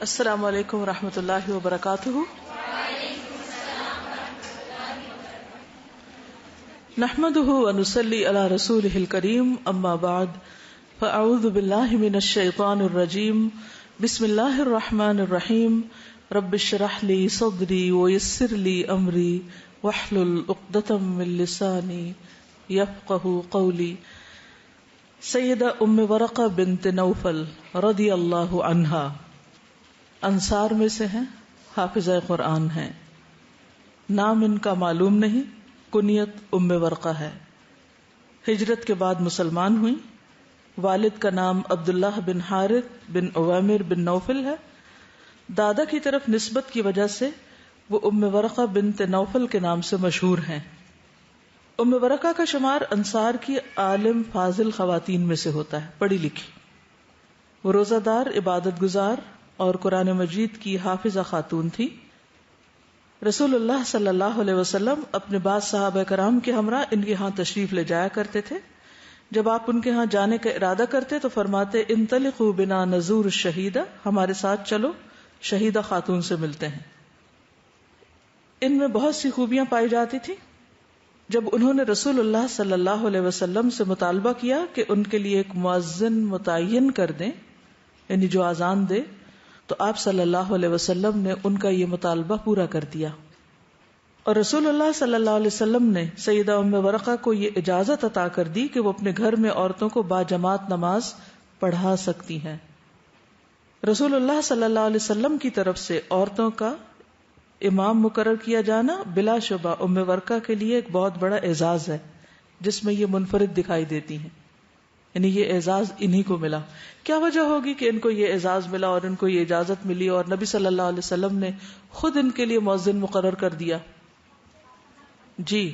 السلام علیکم ورحمۃ اللہ وبرکاتہ۔ نحمده ونصلي على رسوله الكريم، اما بعد فاعوذ باللہ من الشیطان الرجیم، بسم اللہ الرحمن الرحیم، رب اشرح لي صدری ويسر لي امری واحلل عقدۃ من لسانی یفقهوا قولی۔ سیدہ ام ورقہ بنت نوفل رضی اللہ عنہا انصار میں سے ہیں، حافظہ قرآن ہیں۔ نام ان کا معلوم نہیں، کنیت ام ورقہ ہے۔ ہجرت کے بعد مسلمان ہوئی۔ والد کا نام عبداللہ بن حارث بن عوامر بن نوفل ہے۔ دادا کی طرف نسبت کی وجہ سے وہ ام ورقہ بنت نوفل کے نام سے مشہور ہیں۔ ام ورقہ کا شمار انصار کی عالم فاضل خواتین میں سے ہوتا ہے، پڑھی لکھی۔ وہ روزہ دار، عبادت گزار اور قرآن مجید کی حافظہ خاتون تھی۔ رسول اللہ صلی اللہ علیہ وسلم اپنے بعض صحابہ کرام کے ہمراہ ان کے ہاں تشریف لے جایا کرتے تھے۔ جب آپ ان کے ہاں جانے کا ارادہ کرتے تو فرماتے انطلقوا بنا نزور الشہیدہ، ہمارے ساتھ چلو، شہیدہ خاتون سے ملتے ہیں۔ ان میں بہت سی خوبیاں پائی جاتی تھی۔ جب انہوں نے رسول اللہ صلی اللہ علیہ وسلم سے مطالبہ کیا کہ ان کے لیے ایک مؤذن متعین کر دیں، یعنی جو اذان دے، تو آپ صلی اللہ علیہ وسلم نے ان کا یہ مطالبہ پورا کر دیا، اور رسول اللہ صلی اللہ علیہ وسلم نے سیدہ ام ورقہ کو یہ اجازت عطا کر دی کہ وہ اپنے گھر میں عورتوں کو باجماعت نماز پڑھا سکتی ہیں۔ رسول اللہ صلی اللہ علیہ وسلم کی طرف سے عورتوں کا امام مقرر کیا جانا بلا شبہ ام ورقہ کے لیے ایک بہت بڑا اعزاز ہے، جس میں یہ منفرد دکھائی دیتی ہیں، یعنی یہ اعزاز انہی کو ملا۔ کیا وجہ ہوگی کہ ان کو یہ اعزاز ملا اور ان کو یہ اجازت ملی اور نبی صلی اللہ علیہ وسلم نے خود ان کے لیے مؤذن مقرر کر دیا؟ جی،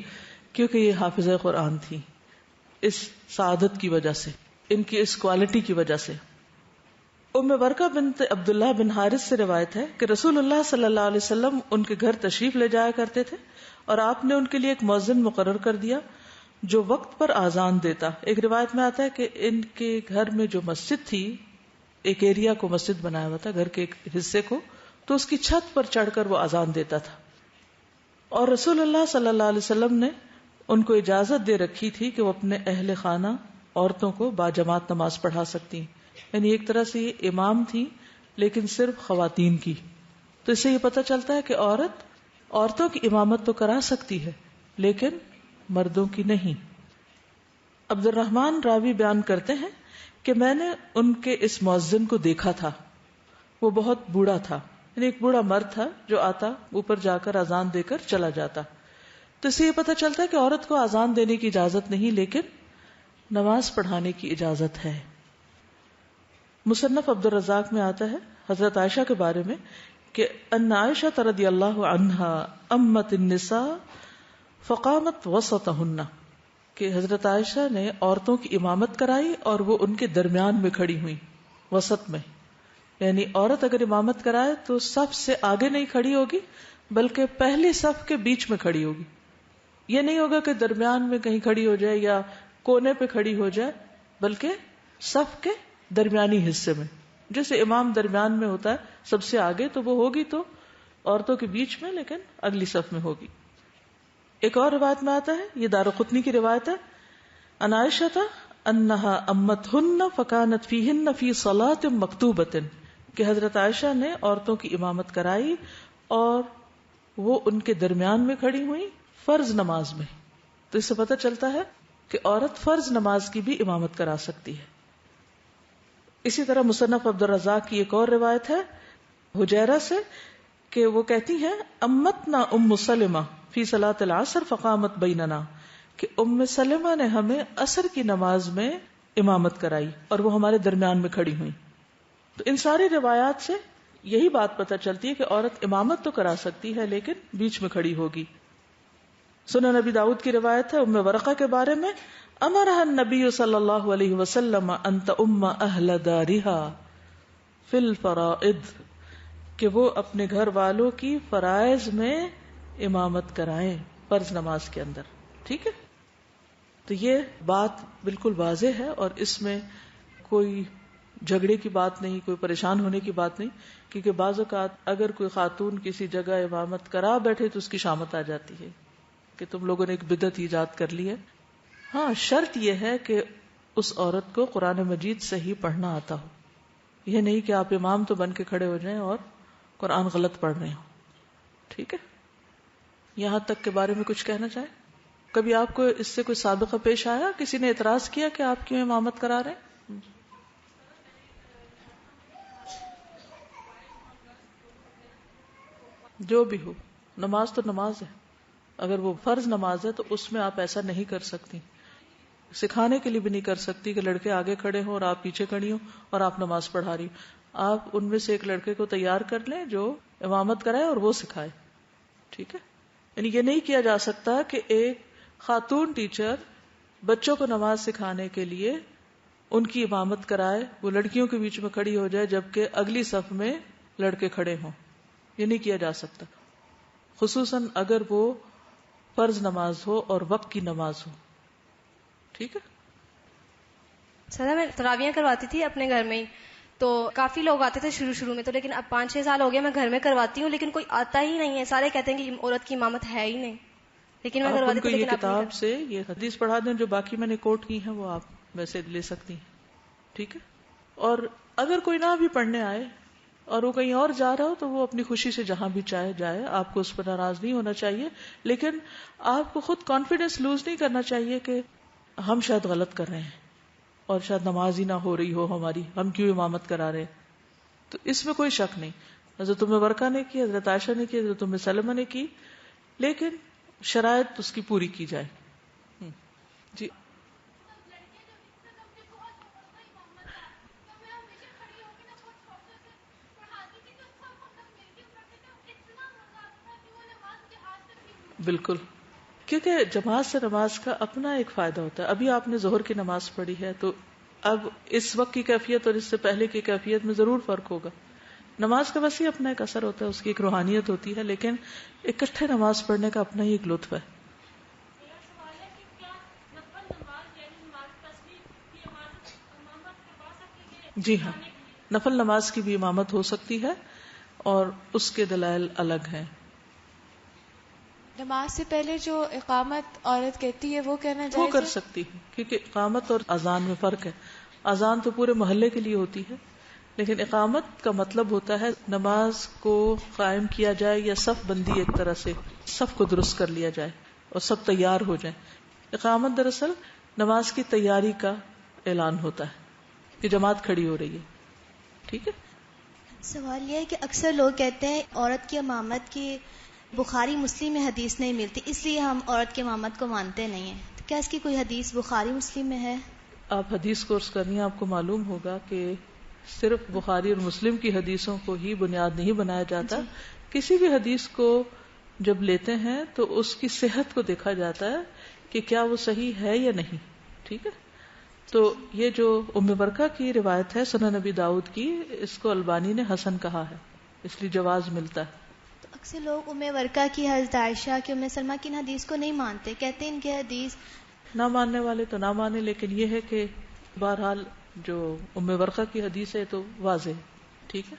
کیونکہ یہ حافظہ قرآن تھی۔ اس سعادت کی وجہ سے، ان کی اس کوالٹی کی وجہ سے۔ ام ورقہ بنت عبداللہ بن حارث سے روایت ہے کہ رسول اللہ صلی اللہ علیہ وسلم ان کے گھر تشریف لے جایا کرتے تھے، اور آپ نے ان کے لیے ایک مؤذن مقرر کر دیا جو وقت پر آذان دیتا۔ ایک روایت میں آتا ہے کہ ان کے گھر میں جو مسجد تھی، ایک ایریا کو مسجد بنایا ہوا تھا، گھر کے ایک حصے کو، تو اس کی چھت پر چڑھ کر وہ آذان دیتا تھا، اور رسول اللہ صلی اللہ علیہ وسلم نے ان کو اجازت دے رکھی تھی کہ وہ اپنے اہل خانہ عورتوں کو باجماعت نماز پڑھا سکتی ہیں۔ یعنی ایک طرح سے یہ امام تھی، لیکن صرف خواتین کی۔ تو اس سے یہ پتہ چلتا ہے کہ عورتوں کی امامت تو کرا سکتی ہے، لیکن مردوں کی نہیں۔ عبد الرحمن راوی بیان کرتے ہیں کہ میں نے ان کے اس مؤذن کو دیکھا تھا۔ وہ بہت بوڑھا تھا، یعنی ایک بوڑھا مرد تھا جو آتا، اوپر جا کر اذان دے کر چلا جاتا۔ تو اس سے یہ پتہ چلتا ہے کہ عورت کو اذان دینے کی اجازت نہیں، لیکن نماز پڑھانے کی اجازت ہے۔ مصنف عبد الرزاق میں آتا ہے حضرت عائشہ کے بارے میں کہ ان عائشہ رضی اللہ عنہا امت النساء فقامت وسطہن، کہ حضرت عائشہ نے عورتوں کی امامت کرائی اور وہ ان کے درمیان میں کھڑی ہوئی، وسط میں۔ یعنی عورت اگر امامت کرائے تو صف سے آگے نہیں کھڑی ہوگی، بلکہ پہلی صف کے بیچ میں کھڑی ہوگی۔ یہ نہیں ہوگا کہ درمیان میں کہیں کھڑی ہو جائے یا کونے پہ کھڑی ہو جائے، بلکہ صف کے درمیانی حصے میں، جیسے امام درمیان میں ہوتا ہے سب سے آگے، تو وہ ہوگی تو عورتوں کے بیچ میں، لیکن اگلی صف میں ہوگی۔ ایک اور روایت میں آتا ہے، یہ دارقطنی کی روایت ہے، ان عائشہ انہا امتہن فکانت فیہن فی صلاۃ مکتوبۃ، کہ حضرت عائشہ نے عورتوں کی امامت کرائی اور وہ ان کے درمیان میں کھڑی ہوئی فرض نماز میں۔ تو اس سے پتہ چلتا ہے کہ عورت فرض نماز کی بھی امامت کرا سکتی ہے۔ اسی طرح مصنف عبد الرزاق کی ایک اور روایت ہے حجیرہ سے کہ وہ کہتی ہیں امتنا ام سلمہ فی صلاۃ العصر فقامت بیننا، کہ ام سلمہ نے ہمیں عصر کی نماز میں امامت کرائی اور وہ ہمارے درمیان میں کھڑی ہوئی۔ تو ان ساری روایات سے یہی بات پتہ چلتی ہے کہ عورت امامت تو کرا سکتی ہے، لیکن بیچ میں کھڑی ہوگی۔ سنن نبی داؤد کی روایت ہے ام ورقہ کے بارے میں، امرها النبی صلی اللہ علیہ وسلم ان تؤم اہل دارہا فی الفرائض، کہ وہ اپنے گھر والوں کی فرائض میں امامت کرائیں، فرض نماز کے اندر۔ ٹھیک ہے، تو یہ بات بالکل واضح ہے اور اس میں کوئی جھگڑے کی بات نہیں، کوئی پریشان ہونے کی بات نہیں، کیونکہ بعض اوقات اگر کوئی خاتون کسی جگہ امامت کرا بیٹھے تو اس کی شامت آ جاتی ہے کہ تم لوگوں نے ایک بدعت ایجاد کر لی ہے. ہاں، شرط یہ ہے کہ اس عورت کو قرآن مجید صحیح پڑھنا آتا ہو. یہ نہیں کہ آپ امام تو بن کے کھڑے ہو جائیں اور قرآن غلط پڑھ رہے ہوں. ٹھیک ہے، یہاں تک کے بارے میں کچھ کہنا چاہیں؟ کبھی آپ کو اس سے کوئی سابقہ پیش آیا، کسی نے اعتراض کیا کہ آپ کیوں امامت کرا رہے ہیں؟ جو بھی ہو، نماز تو نماز ہے. اگر وہ فرض نماز ہے تو اس میں آپ ایسا نہیں کر سکتی، سکھانے کے لیے بھی نہیں کر سکتی کہ لڑکے آگے کھڑے ہوں اور آپ پیچھے کھڑی ہوں اور آپ نماز پڑھا رہی ہوں. آپ ان میں سے ایک لڑکے کو تیار کر لیں جو امامت کرائے اور وہ سکھائے. ٹھیک ہے، یعنی یہ نہیں کیا جا سکتا کہ ایک خاتون ٹیچر بچوں کو نماز سکھانے کے لیے ان کی امامت کرائے، وہ لڑکیوں کے بیچ میں کھڑی ہو جائے جبکہ اگلی صف میں لڑکے کھڑے ہوں. یہ نہیں کیا جا سکتا، خصوصاً اگر وہ فرض نماز ہو اور وقت کی نماز ہو. ٹھیک ہے. سر میں تراویاں کرواتی تھی اپنے گھر میں ہی، تو کافی لوگ آتے تھے شروع میں تو، لیکن اب 5-6 سال ہو گئے میں گھر میں کرواتی ہوں لیکن کوئی آتا ہی نہیں ہے. سارے کہتے ہیں کہ عورت کی امامت ہے ہی نہیں، لیکن میں آپ کرواتی ان کو تھی یہ لیکن اب نہیں کتاب سے یہ حدیث پڑھا دیں جو باقی میں نے کوٹ کی ہیں، وہ آپ ویسے لے سکتی ہیں. ٹھیک ہے. اور اگر کوئی نہ بھی پڑھنے آئے اور وہ کہیں اور جا رہا ہو تو وہ اپنی خوشی سے جہاں بھی چاہے جائے، آپ کو اس پر ناراض نہیں ہونا چاہیے. لیکن آپ کو خود کانفیڈینس لوز نہیں کرنا چاہیے کہ ہم شاید غلط کر رہے ہیں اور شاید نماز ہی نہ ہو رہی ہو ہماری، ہم کیوں امامت کرا رہے ہیں. تو اس میں کوئی شک نہیں. حضرت ام ورقہ نے کی، حضرت عائشہ نے کی، حضرت ام سلمہ نے کی، لیکن شرائط اس کی پوری کی جائے. جی بالکل، کیونکہ جماعت سے نماز کا اپنا ایک فائدہ ہوتا ہے. ابھی آپ نے ظہر کی نماز پڑھی ہے تو اب اس وقت کی کیفیت اور اس سے پہلے کی کیفیت میں ضرور فرق ہوگا. نماز کا ویسے اپنا ایک اثر ہوتا ہے، اس کی ایک روحانیت ہوتی ہے، لیکن اکٹھے نماز پڑھنے کا اپنا ہی ایک لطف ہے. جی ہاں، نفل نماز کی بھی امامت ہو سکتی ہے اور اس کے دلائل الگ ہیں. نماز سے پہلے جو اقامت عورت کہتی ہے وہ کہنا وہ جائز کر ہے؟ سکتی ہے، کیونکہ اقامت اور اذان میں فرق ہے. اذان تو پورے محلے کے لیے ہوتی ہے، لیکن اقامت کا مطلب ہوتا ہے نماز کو قائم کیا جائے یا صف بندی، ایک طرح سے صف کو درست کر لیا جائے اور سب تیار ہو جائیں. اقامت دراصل نماز کی تیاری کا اعلان ہوتا ہے کہ جماعت کھڑی ہو رہی ہے. ٹھیک ہے. سوال یہ ہے کہ اکثر لوگ کہتے ہیں عورت کی امامت کی بخاری مسلم میں حدیث نہیں ملتی، اس لیے ہم عورت کی امامت کو مانتے نہیں ہیں. تو کیا اس کی کوئی حدیث بخاری مسلم میں ہے؟ آپ حدیث کورس کرنی آپ کو معلوم ہوگا کہ صرف بخاری اور مسلم کی حدیثوں کو ہی بنیاد نہیں بنایا جاتا. جی. کسی بھی حدیث کو جب لیتے ہیں تو اس کی صحت کو دیکھا جاتا ہے کہ کیا وہ صحیح ہے یا نہیں. ٹھیک ہے. تو یہ جو ام برکہ کی روایت ہے سنن نبی داؤد کی، اس کو البانی نے حسن کہا ہے، اس لیے جواز ملتا ہے. تو اکثر لوگ ام ورقہ کی، حضرت عائشہ کی، ام سلمہ کی ان حدیث کو نہیں مانتے، کہتے ہیں ان کی حدیث نہ ماننے والے تو نہ مانے، لیکن یہ ہے کہ بہرحال جو ام ورقہ کی حدیث ہے تو واضح ہے. ٹھیک ہے.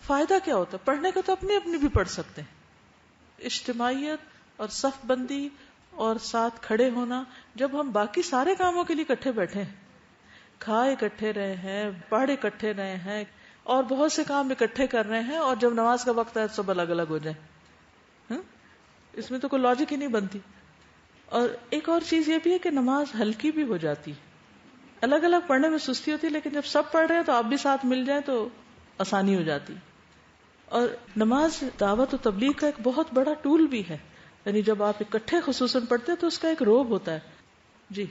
فائدہ کیا ہوتا ہے پڑھنے کا؟ تو اپنی اپنی بھی پڑھ سکتے ہیں. اجتماعیت اور صف بندی اور ساتھ کھڑے ہونا، جب ہم باقی سارے کاموں کے لیے اکٹھے بیٹھے ہیں، کھائے اکٹھے رہے ہیں، پڑھ اکٹھے رہے ہیں اور بہت سے کام اکٹھے کر رہے ہیں، اور جب نماز کا وقت ہے تو سب الگ الگ ہو جائیں، اس میں تو کوئی لاجک ہی نہیں بنتی. اور ایک اور چیز یہ بھی ہے کہ نماز ہلکی بھی ہو جاتی. الگ الگ پڑھنے میں سستی ہوتی ہے، لیکن جب سب پڑھ رہے ہیں تو آپ بھی ساتھ مل جائیں تو آسانی ہو جاتی. اور نماز دعوت و تبلیغ کا ایک بہت بڑا ٹول بھی ہے، یعنی جب آپ اکٹھے خصوصاً پڑھتے ہیں تو اس کا ایک روب ہوتا ہے. جی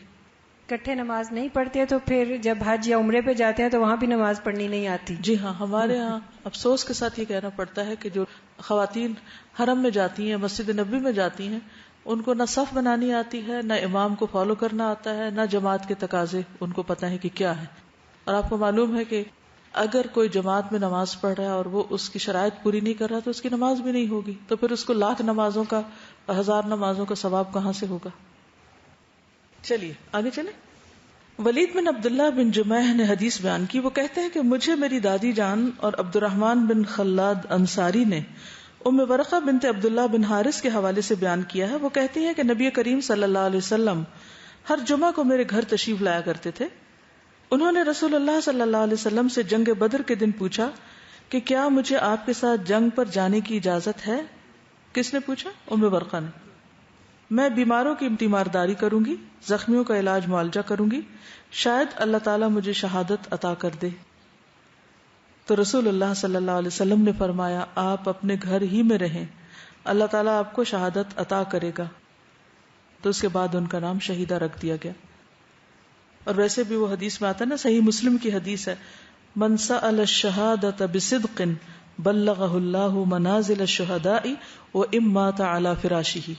اکٹھے نماز نہیں پڑھتے تو پھر جب حج یا عمرے پہ جاتے ہیں تو وہاں بھی نماز پڑھنی نہیں آتی. جی ہاں، ہمارے ہاں افسوس کے ساتھ یہ کہنا پڑتا ہے کہ جو خواتین حرم میں جاتی ہیں، مسجد نبوی میں جاتی ہیں، ان کو نہ صف بنانی آتی ہے، نہ امام کو فالو کرنا آتا ہے، نہ جماعت کے تقاضے ان کو پتہ ہے کہ کیا ہے. اور آپ کو معلوم ہے کہ اگر کوئی جماعت میں نماز پڑھ رہا ہے اور وہ اس کی شرائط پوری نہیں کر رہا تو اس کی نماز بھی نہیں ہوگی، تو پھر اس کو 1,00,000 نمازوں کا، 1,000 نمازوں کا ثواب کہاں سے ہوگا. چلیے آگے چلیں. ولید بن عبداللہ بن جمیح نے حدیث بیان کی. وہ کہتے ہیں کہ مجھے میری دادی جان اور عبد الرحمن بن خلاد انصاری نے ام ورقہ بنت عبداللہ بن حارث کے حوالے سے بیان کیا ہے. وہ کہتی ہیں کہ نبی کریم صلی اللہ علیہ وسلم ہر جمعہ کو میرے گھر تشریف لایا کرتے تھے. انہوں نے رسول اللہ صلی اللہ علیہ وسلم سے جنگ بدر کے دن پوچھا کہ کیا مجھے آپ کے ساتھ جنگ پر جانے کی اجازت ہے؟ کس نے پوچھا؟ ام ورقہ نے. میں بیماروں کی تیمارداری کروں گی، زخمیوں کا علاج معالجہ کروں گی، شاید اللہ تعالیٰ مجھے شہادت عطا کر دے. تو رسول اللہ صلی اللہ علیہ وسلم نے فرمایا آپ اپنے گھر ہی میں رہیں، اللہ تعالیٰ آپ کو شہادت عطا کرے گا. تو اس کے بعد ان کا نام شہیدہ رکھ دیا گیا. اور ویسے بھی وہ حدیث میں آتا ہے نا، صحیح مسلم کی حدیث ہے، من سأل الشہادۃ بصدق بلغہ اللہ منازل الشہداء وان مات علی فراشہ،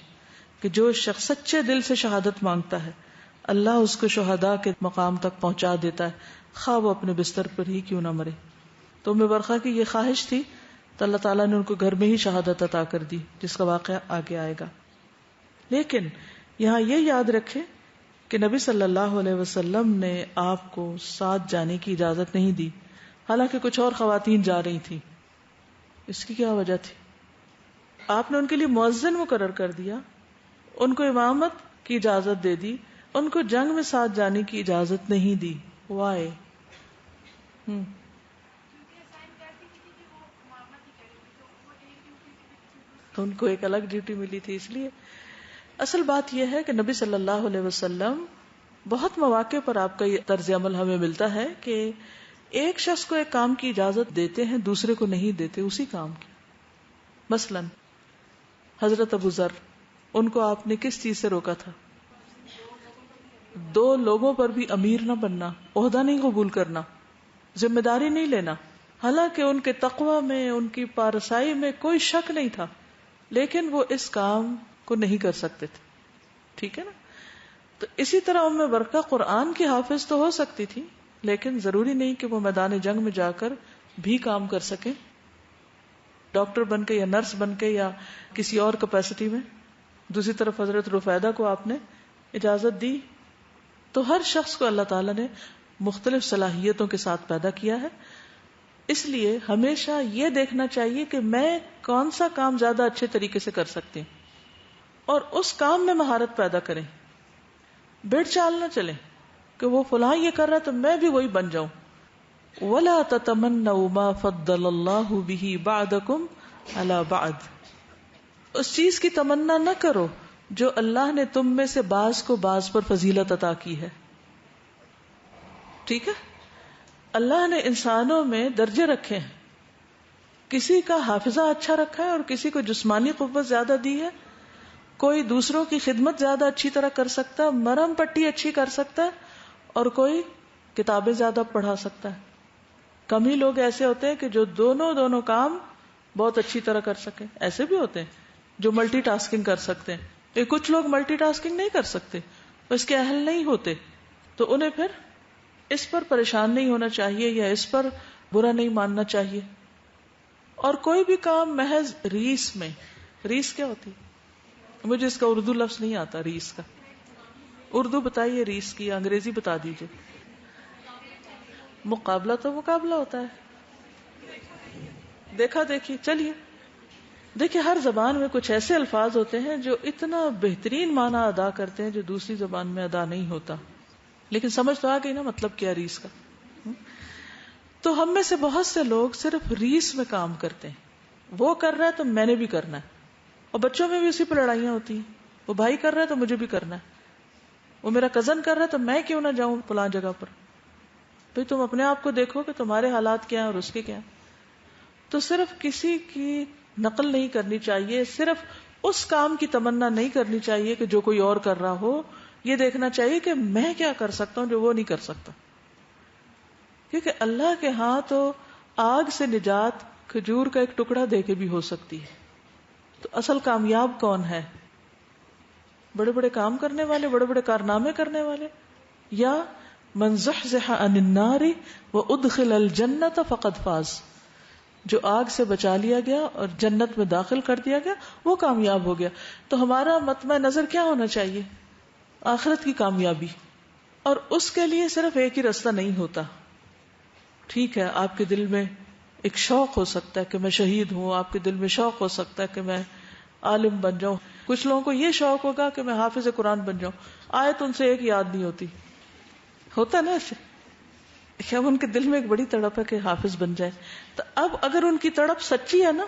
کہ جو شخص سچے دل سے شہادت مانگتا ہے اللہ اس کو شہداء کے مقام تک پہنچا دیتا ہے، خواہ وہ اپنے بستر پر ہی کیوں نہ مرے. تو ام ورقہ کی یہ خواہش تھی تو اللہ تعالیٰ نے ان کو گھر میں ہی شہادت عطا کر دی، جس کا واقعہ آگے آئے گا. لیکن یہاں یہ یاد رکھے کہ نبی صلی اللہ علیہ وسلم نے آپ کو ساتھ جانے کی اجازت نہیں دی، حالانکہ کچھ اور خواتین جا رہی تھیں. اس کی کیا وجہ تھی؟ آپ نے ان کے لیے مؤذن مقرر کر دیا، ان کو امامت کی اجازت دے دی، ان کو جنگ میں ساتھ جانے کی اجازت نہیں دی. وائے؟ ان کو ایک الگ ڈیوٹی ملی تھی. اس لیے اصل بات یہ ہے کہ نبی صلی اللہ علیہ وسلم بہت مواقع پر آپ کا یہ طرز عمل ہمیں ملتا ہے کہ ایک شخص کو ایک کام کی اجازت دیتے ہیں، دوسرے کو نہیں دیتے اسی کام کی. مثلا حضرت ابو ذر، ان کو آپ نے کس چیز سے روکا تھا؟ 2 لوگوں پر بھی امیر نہ بننا، عہدہ نہیں قبول کرنا، ذمہ داری نہیں لینا. حالانکہ ان کے تقوی میں، ان کی پارسائی میں کوئی شک نہیں تھا، لیکن وہ اس کام کو نہیں کر سکتے تھے. ٹھیک ہے نا؟ تو اسی طرح ام ورقہ قرآن کی حافظ تو ہو سکتی تھی، لیکن ضروری نہیں کہ وہ میدان جنگ میں جا کر بھی کام کر سکیں، ڈاکٹر بن کے یا نرس بن کے یا کسی اور کیپیسٹی میں. دوسری طرف حضرت رفیدہ کو آپ نے اجازت دی. تو ہر شخص کو اللہ تعالیٰ نے مختلف صلاحیتوں کے ساتھ پیدا کیا ہے. اس لیے ہمیشہ یہ دیکھنا چاہیے کہ میں کون سا کام زیادہ اچھے طریقے سے کر سکتی ہوں اور اس کام میں مہارت پیدا کریں. بھیڑ چال نہ چلیں کہ وہ فلاں یہ کر رہا ہے تو میں بھی وہی بن جاؤں. وَلَا تَتَمَنَّوْا مَا فَضَّلَ اللَّهُ بِهِ بَعْضَكُمْ عَلَى بَعْضٍ، اس چیز کی تمنا نہ کرو جو اللہ نے تم میں سے بعض کو بعض پر فضیلت عطا کی ہے. ٹھیک ہے؟ اللہ نے انسانوں میں درجے رکھے ہیں، کسی کا حافظہ اچھا رکھا ہے اور کسی کو جسمانی قوت زیادہ دی ہے، کوئی دوسروں کی خدمت زیادہ اچھی طرح کر سکتا ہے، مرہم پٹی اچھی کر سکتا ہے، اور کوئی کتابیں زیادہ پڑھا سکتا ہے. کم ہی لوگ ایسے ہوتے ہیں کہ جو دونوں کام بہت اچھی طرح کر سکیں. ایسے بھی ہوتے ہیں جو ملٹی ٹاسکنگ کر سکتے ہیں. کچھ لوگ ملٹی ٹاسکنگ نہیں کر سکتے، اس کے اہل نہیں ہوتے، تو انہیں پھر اس پر پریشان نہیں ہونا چاہیے یا اس پر برا نہیں ماننا چاہیے. اور کوئی بھی کام محض ریس میں، ریس کیا ہوتی؟ مجھے اس کا اردو لفظ نہیں آتا. ریس کا اردو بتائیے، ریس کی انگریزی بتا دیجیے. مقابلہ تو مقابلہ ہوتا ہے، دیکھا دیکھی. چلیے دیکھیں، ہر زبان میں کچھ ایسے الفاظ ہوتے ہیں جو اتنا بہترین معنی ادا کرتے ہیں جو دوسری زبان میں ادا نہیں ہوتا. لیکن سمجھ تو آ گئی نا مطلب کیا ریس کا. تو ہم میں سے بہت سے لوگ صرف ریس میں کام کرتے ہیں، وہ کر رہا ہے تو میں نے بھی کرنا ہے. اور بچوں میں بھی اسی پہ لڑائیاں ہوتی ہیں، وہ بھائی کر رہا ہے تو مجھے بھی کرنا ہے، وہ میرا کزن کر رہا ہے تو میں کیوں نہ جاؤں فلاں جگہ پر. بھئی تم اپنے آپ کو دیکھو کہ تمہارے حالات کیا ہیں اور اس کے کیا ہیں. تو صرف کسی کی نقل نہیں کرنی چاہیے، صرف اس کام کی تمنا نہیں کرنی چاہیے کہ جو کوئی اور کر رہا ہو. یہ دیکھنا چاہیے کہ میں کیا کر سکتا ہوں جو وہ نہیں کر سکتا. کیونکہ اللہ کے ہاں تو آگ سے نجات کھجور کا ایک ٹکڑا دے کے بھی ہو سکتی ہے. تو اصل کامیاب کون ہے؟ بڑے بڑے کام کرنے والے، بڑے بڑے کارنامے کرنے والے، یا من زحزح عن النار وادخل الجنة فقد فاز، جو آگ سے بچا لیا گیا اور جنت میں داخل کر دیا گیا وہ کامیاب ہو گیا. تو ہمارا مطمع نظر کیا ہونا چاہیے؟ آخرت کی کامیابی. اور اس کے لیے صرف ایک ہی راستہ نہیں ہوتا. ٹھیک ہے آپ کے دل میں ایک شوق ہو سکتا ہے کہ میں شہید ہوں، آپ کے دل میں شوق ہو سکتا ہے کہ میں عالم بن جاؤں، کچھ لوگوں کو یہ شوق ہوگا کہ میں حافظ قرآن بن جاؤں، آیت ان سے ایک یاد نہیں ہوتی، ہوتا نا ایسے. اب ان کے دل میں ایک بڑی تڑپ ہے کہ حافظ بن جائے. تو اب اگر ان کی تڑپ سچی ہے نا،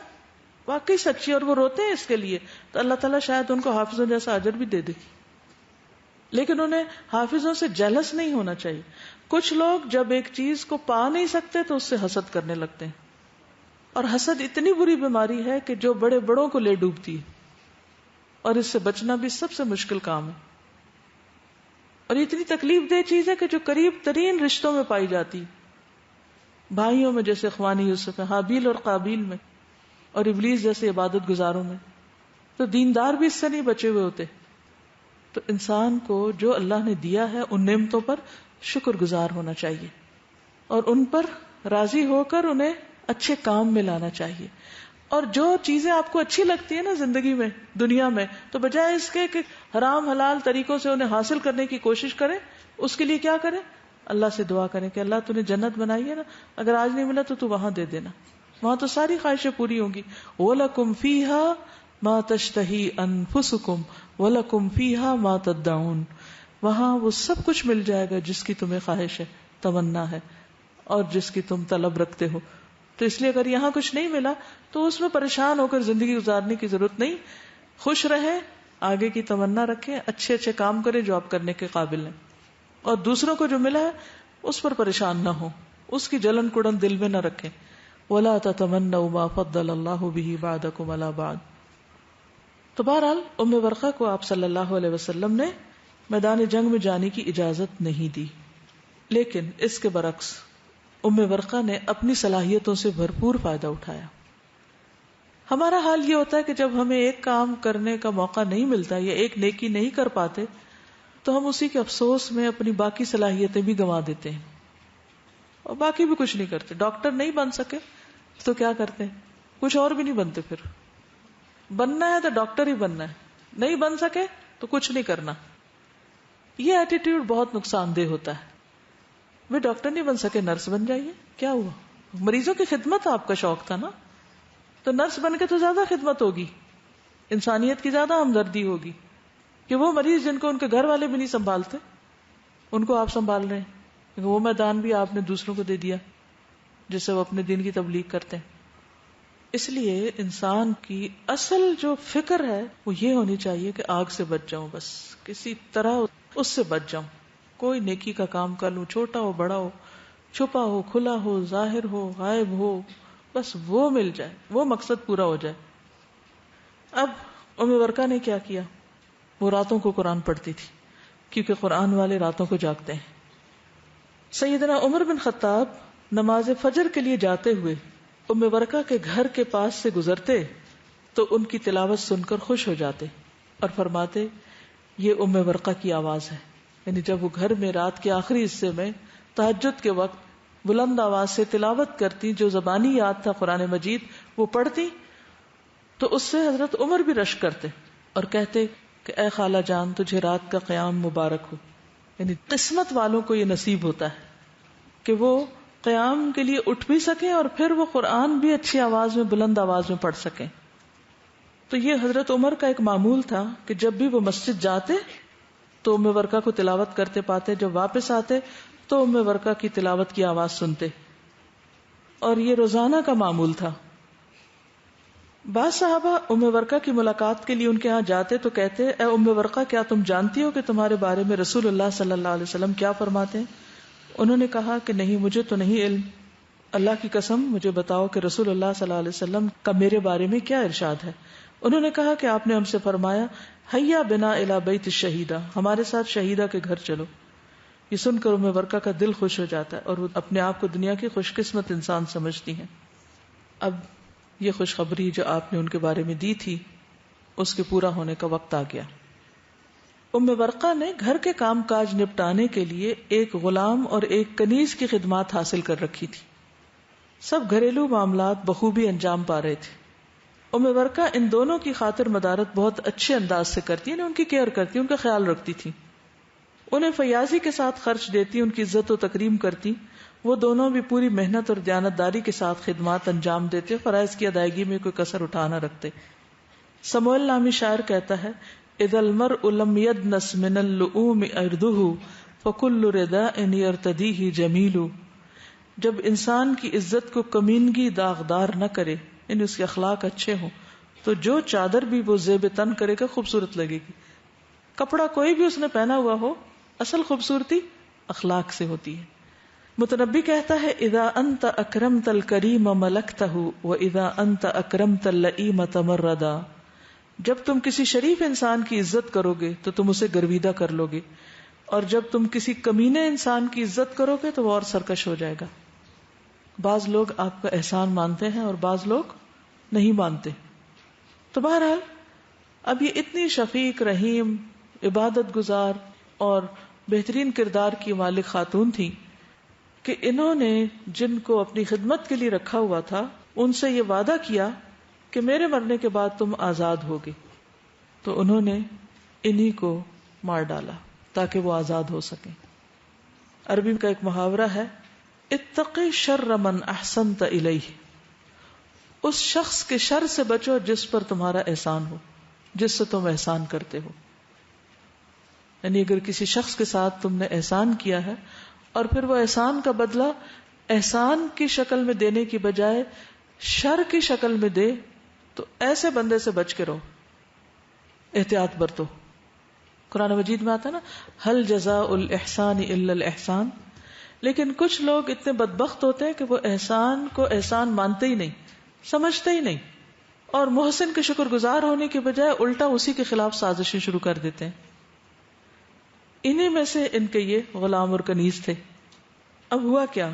واقعی سچی ہے، اور وہ روتے ہیں اس کے لیے، تو اللہ تعالیٰ شاید ان کو حافظوں جیسا اجر بھی دے دے. لیکن انہیں حافظوں سے جیلس نہیں ہونا چاہیے. کچھ لوگ جب ایک چیز کو پا نہیں سکتے تو اس سے حسد کرنے لگتے ہیں، اور حسد اتنی بری بیماری ہے کہ جو بڑے بڑوں کو لے ڈوبتی ہے، اور اس سے بچنا بھی سب سے مشکل کام ہے. اور اتنی تکلیف دہ چیز ہے کہ جو قریب ترین رشتوں میں پائی جاتی، بھائیوں میں جیسے اخوانی یوسف ہے، حابیل اور قابیل میں، اور ابلیس جیسے عبادت گزاروں میں. تو دیندار بھی اس سے نہیں بچے ہوئے ہوتے. تو انسان کو جو اللہ نے دیا ہے ان نعمتوں پر شکر گزار ہونا چاہیے، اور ان پر راضی ہو کر انہیں اچھے کام میں لانا چاہیے. اور جو چیزیں آپ کو اچھی لگتی ہیں نا زندگی میں، دنیا میں، تو بجائے اس کے کہ حرام حلال طریقوں سے انہیں حاصل کرنے کی کوشش کریں، اس کے لیے کیا کریں؟ اللہ سے دعا کریں کہ اللہ تو نے جنت بنائی ہے نا، اگر آج نہیں ملا تو وہاں دے دینا، وہاں تو ساری خواہشیں پوری ہوں گی. وَلَكُمْ فِيهَا مَا تَشْتَهِي أَنفُسُكُمْ وَلَكُمْ فِيهَا مَا تَدَّعُونَ. وہاں وہ سب کچھ مل جائے گا جس کی تمہیں خواہش ہے، تمنا ہے، اور جس کی تم طلب رکھتے ہو. تو اس لیے اگر یہاں کچھ نہیں ملا تو اس میں پریشان ہو کر زندگی گزارنے کی ضرورت نہیں. خوش رہیں، آگے کی تمنا رکھیں، اچھے اچھے کام کریں جو آپ کرنے کے قابل ہیں، اور دوسروں کو جو ملا ہے اس پر پریشان نہ ہو، اس کی جلن کڑن دل میں نہ رکھیں. وَلَا تَتَمَنَّوْا مَا فَضَّلَ اللَّهُ بِهِ بَعْضَكُمْ عَلَى بَعْضٍ. تو بہرحال ام ورقہ کو آپ صلی اللہ علیہ وسلم نے میدان جنگ میں جانے کی اجازت نہیں دی، لیکن اس کے برعکس ام ورقہ نے اپنی صلاحیتوں سے بھرپور فائدہ اٹھایا. ہمارا حال یہ ہوتا ہے کہ جب ہمیں ایک کام کرنے کا موقع نہیں ملتا یا ایک نیکی نہیں کر پاتے تو ہم اسی کے افسوس میں اپنی باقی صلاحیتیں بھی گنوا دیتے ہیں اور باقی بھی کچھ نہیں کرتے. ڈاکٹر نہیں بن سکے تو کیا کرتے ہیں؟ کچھ اور بھی نہیں بنتے. پھر بننا ہے تو ڈاکٹر ہی بننا ہے، نہیں بن سکے تو کچھ نہیں کرنا. یہ ایٹیٹیوڈ بہت نقصان دہ ہوتا ہے. وہ ڈاکٹر نہیں بن سکے، نرس بن جائیے، کیا ہوا؟ مریضوں کی خدمت آپ کا شوق تھا نا، تو نرس بن کے تو زیادہ خدمت ہوگی، انسانیت کی زیادہ ہمدردی ہوگی کہ وہ مریض جن کو ان کے گھر والے بھی نہیں سنبھالتے ان کو آپ سنبھال رہے ہیں. وہ میدان بھی آپ نے دوسروں کو دے دیا جس سے وہ اپنے دین کی تبلیغ کرتے ہیں. اس لیے انسان کی اصل جو فکر ہے وہ یہ ہونی چاہیے کہ آگ سے بچ جاؤں، بس کسی طرح اس سے بچ جاؤں. کوئی نیکی کا کام کر لوں، چھوٹا ہو بڑا ہو، چھپا ہو کھلا ہو، ظاہر ہو غائب ہو، بس وہ مل جائے، وہ مقصد پورا ہو جائے. اب ام ورقہ نے کیا کیا؟ وہ راتوں کو قرآن پڑھتی تھی کیونکہ قرآن والے راتوں کو جاگتے ہیں. سیدنا عمر بن خطاب نماز فجر کے لیے جاتے ہوئے ام ورقہ کے گھر کے پاس سے گزرتے تو ان کی تلاوت سن کر خوش ہو جاتے اور فرماتے یہ ام ورقہ کی آواز ہے. یعنی جب وہ گھر میں رات کے آخری حصے میں تہجد کے وقت بلند آواز سے تلاوت کرتی، جو زبانی یاد تھا قرآن مجید وہ پڑھتی، تو اس سے حضرت عمر بھی رشک کرتے اور کہتے کہ اے خالہ جان تجھے رات کا قیام مبارک ہو. یعنی قسمت والوں کو یہ نصیب ہوتا ہے کہ وہ قیام کے لیے اٹھ بھی سکیں اور پھر وہ قرآن بھی اچھی آواز میں بلند آواز میں پڑھ سکیں. تو یہ حضرت عمر کا ایک معمول تھا کہ جب بھی وہ مسجد جاتے تو ام ورقہ کو تلاوت کرتے پاتے، جب واپس آتے تو ام ورقہ کی تلاوت کی آواز سنتے، اور یہ روزانہ کا معمول تھا. بعض صحابہ ام ورقہ کی ملاقات کے لیے ان کے ہاں جاتے تو کہتے اے ام ورقہ کیا تم جانتی ہو کہ تمہارے بارے میں رسول اللہ صلی اللہ علیہ وسلم کیا فرماتے ہیں؟ انہوں نے کہا کہ نہیں، مجھے تو نہیں علم. اللہ کی قسم مجھے بتاؤ کہ رسول اللہ صلی اللہ علیہ وسلم کا میرے بارے میں کیا ارشاد ہے. انہوں نے کہا کہ آپ نے ہم سے فرمایا حیا بنا الی بیت الشہیدہ، ہمارے ساتھ شہیدہ کے گھر چلو. یہ سن کر ام ورقہ کا دل خوش ہو جاتا ہے اور وہ اپنے آپ کو دنیا کی خوش قسمت انسان سمجھتی ہیں. اب یہ خوشخبری جو آپ نے ان کے بارے میں دی تھی اس کے پورا ہونے کا وقت آ گیا. ام ورقہ نے گھر کے کام کاج نپٹانے کے لیے ایک غلام اور ایک کنیز کی خدمات حاصل کر رکھی تھی. سب گھریلو معاملات بخوبی انجام پا رہے تھے. ام ورقہ ان دونوں کی خاطر مدارت بہت اچھے انداز سے کرتی، یعنی ان کی کیئر کرتی، ان کا خیال رکھتی تھی. انہیں فیاضی کے ساتھ خرچ دیتی، ان کی عزت و تکریم کرتی. وہ دونوں بھی پوری محنت اور دیانتداری کے ساتھ خدمات انجام دیتے، فرائض کی ادائیگی میں کوئی کسر اٹھا نہ رکھتے. سموئیل نامی شاعر کہتا ہے اذا المرء لم يدنس من اللؤوم ارضه فكل رداء يرتديه جمیل. جب انسان کی عزت کو کمینگی داغدار نہ کرے، یعنی اس کے اخلاق اچھے ہوں، تو جو چادر بھی وہ زیب تن کرے گا خوبصورت لگے گی. کپڑا کوئی بھی اس نے پہنا ہوا ہو، اصل خوبصورتی اخلاق سے ہوتی ہے. متنبی کہتا ہے اذا انت اکرمت الکریم ملکتہ واذا انت اکرمت اللئیم تمردا. جب تم کسی شریف انسان کی عزت کرو گے تو تم اسے گرویدہ کر لو گے، اور جب تم کسی کمینے انسان کی عزت کرو گے تو وہ اور سرکش ہو جائے گا. بعض لوگ آپ کا احسان مانتے ہیں اور بعض لوگ نہیں مانتے. تو بہرحال اب یہ اتنی شفیق، رحیم، عبادت گزار اور بہترین کردار کی مالک خاتون تھی کہ انہوں نے جن کو اپنی خدمت کے لیے رکھا ہوا تھا ان سے یہ وعدہ کیا کہ میرے مرنے کے بعد تم آزاد ہوگے. تو انہوں نے انہی کو مار ڈالا تاکہ وہ آزاد ہو سکیں. عربی کا ایک محاورہ ہے اتقی شر من احسنت الیہ. اس شخص کے شر سے بچو جس پر تمہارا احسان ہو، جس سے تم احسان کرتے ہو. یعنی اگر کسی شخص کے ساتھ تم نے احسان کیا ہے اور پھر وہ احسان کا بدلہ احسان کی شکل میں دینے کی بجائے شر کی شکل میں دے، تو ایسے بندے سے بچ کے رہو، احتیاط برتو. قرآن مجید میں آتا ہے نا هل جزاء الاحسان الا الاحسان. لیکن کچھ لوگ اتنے بدبخت ہوتے ہیں کہ وہ احسان کو احسان مانتے ہی نہیں، سمجھتے ہی نہیں، اور محسن کے شکر گزار ہونے کے بجائے الٹا اسی کے خلاف سازشیں شروع کر دیتے ہیں. انہی میں سے ان کے یہ غلام اور کنیز تھے. اب ہوا کیا،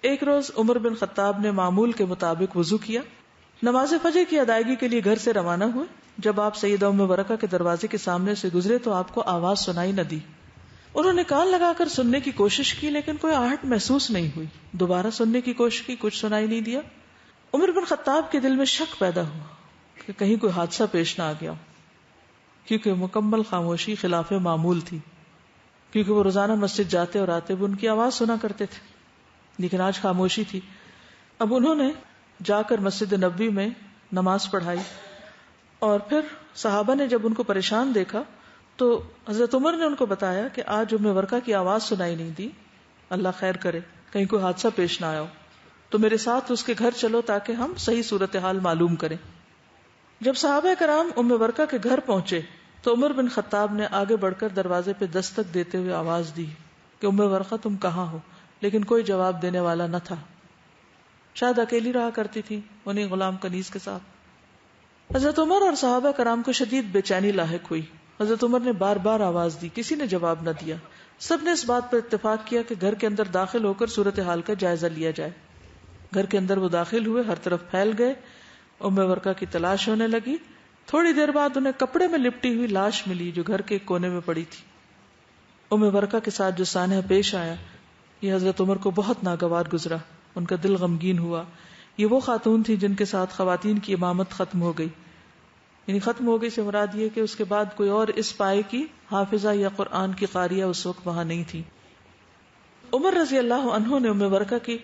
ایک روز عمر بن خطاب نے معمول کے مطابق وضو کیا، نماز فجر کی ادائیگی کے لیے گھر سے روانہ ہوئے. جب آپ سیدہ ام ورقہ کے دروازے کے سامنے سے گزرے تو آپ کو آواز سنائی نہ دی. انہوں نے کان لگا کر سننے کی کوشش کی لیکن کوئی آہٹ محسوس نہیں ہوئی. دوبارہ سننے کی کوشش کی، کچھ سنائی نہیں دیا. عمر بن خطاب کے دل میں شک پیدا ہوا کہ کہیں کوئی حادثہ پیش نہ آ گیا، کیونکہ مکمل خاموشی خلاف معمول تھی. کیونکہ وہ روزانہ مسجد جاتے اور آتے وہ ان کی آواز سنا کرتے تھے، لیکن آج خاموشی تھی. اب انہوں نے جا کر مسجد نبوی میں نماز پڑھائی، اور پھر صحابہ نے جب ان کو پریشان دیکھا تو حضرت عمر نے ان کو بتایا کہ آج ام ورقہ کی آواز سنائی نہیں دی، اللہ خیر کرے کہیں کوئی حادثہ پیش نہ آیا، تو میرے ساتھ اس کے گھر چلو تاکہ ہم صحیح صورتحال معلوم کریں. جب صحابہ کرام ام ورقہ کے گھر پہنچے تو عمر بن خطاب نے آگے بڑھ کر دروازے پہ دستک دیتے ہوئے آواز دی کہ ام ورقہ تم کہاں ہو، لیکن کوئی جواب دینے والا نہ تھا. شاید اکیلی رہا کرتی تھی انہیں غلام کنیز کے ساتھ. حضرت عمر اور صحابہ کرام کو شدید بے چینی لاحق ہوئی. حضرت عمر نے بار بار آواز دی، کسی نے جواب نہ دیا. سب نے اس بات پر اتفاق کیا کہ گھر کے اندر داخل ہو کر صورتحال کا جائزہ لیا جائے. گھر کے اندر وہ داخل ہوئے، ہر طرف پھیل گئے. ام ورقہ کی تلاش ہونے لگی. تھوڑی دیر بعد انہیں کپڑے میں لپٹی ہوئی لاش ملی جو گھر کے کونے میں پڑی تھی. ام ورقہ کے ساتھ جو سانحہ پیش آیا یہ حضرت عمر کو بہت ناگوار گزرا. ان کا دل غمگین ہوا. یہ وہ خاتون تھی جن کے ساتھ خواتین کی امامت ختم ہو گئی. یعنی ختم ہو گئی سے مراد یہ کہ اس کے بعد کوئی اور اس پائے کی حافظہ یا قرآن کی قاریہ اس وقت وہاں نہیں تھی. عمر رضی اللہ عنہ نے ام ورقہ کی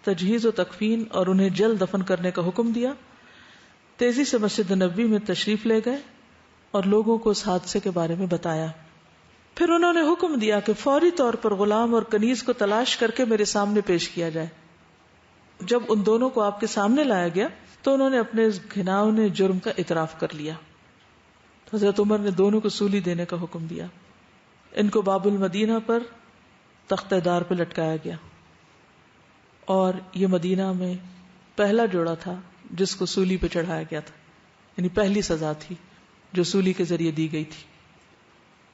تجہیز و تکفین اور انہیں جلد دفن کرنے کا حکم دیا. تیزی سے مسجد نبوی میں تشریف لے گئے اور لوگوں کو اس حادثے کے بارے میں بتایا. پھر انہوں نے حکم دیا کہ فوری طور پر غلام اور کنیز کو تلاش کر کے میرے سامنے پیش کیا جائے. جب ان دونوں کو آپ کے سامنے لایا گیا تو انہوں نے اپنے گھناؤنے جرم کا اعتراف کر لیا. حضرت عمر نے دونوں کو سولی دینے کا حکم دیا. ان کو باب المدینہ پر تختہ دار پہ لٹکایا گیا، اور یہ مدینہ میں پہلا جوڑا تھا جس کو سولی پہ چڑھایا گیا تھا. یعنی پہلی سزا تھی جو سولی کے ذریعے دی گئی تھی.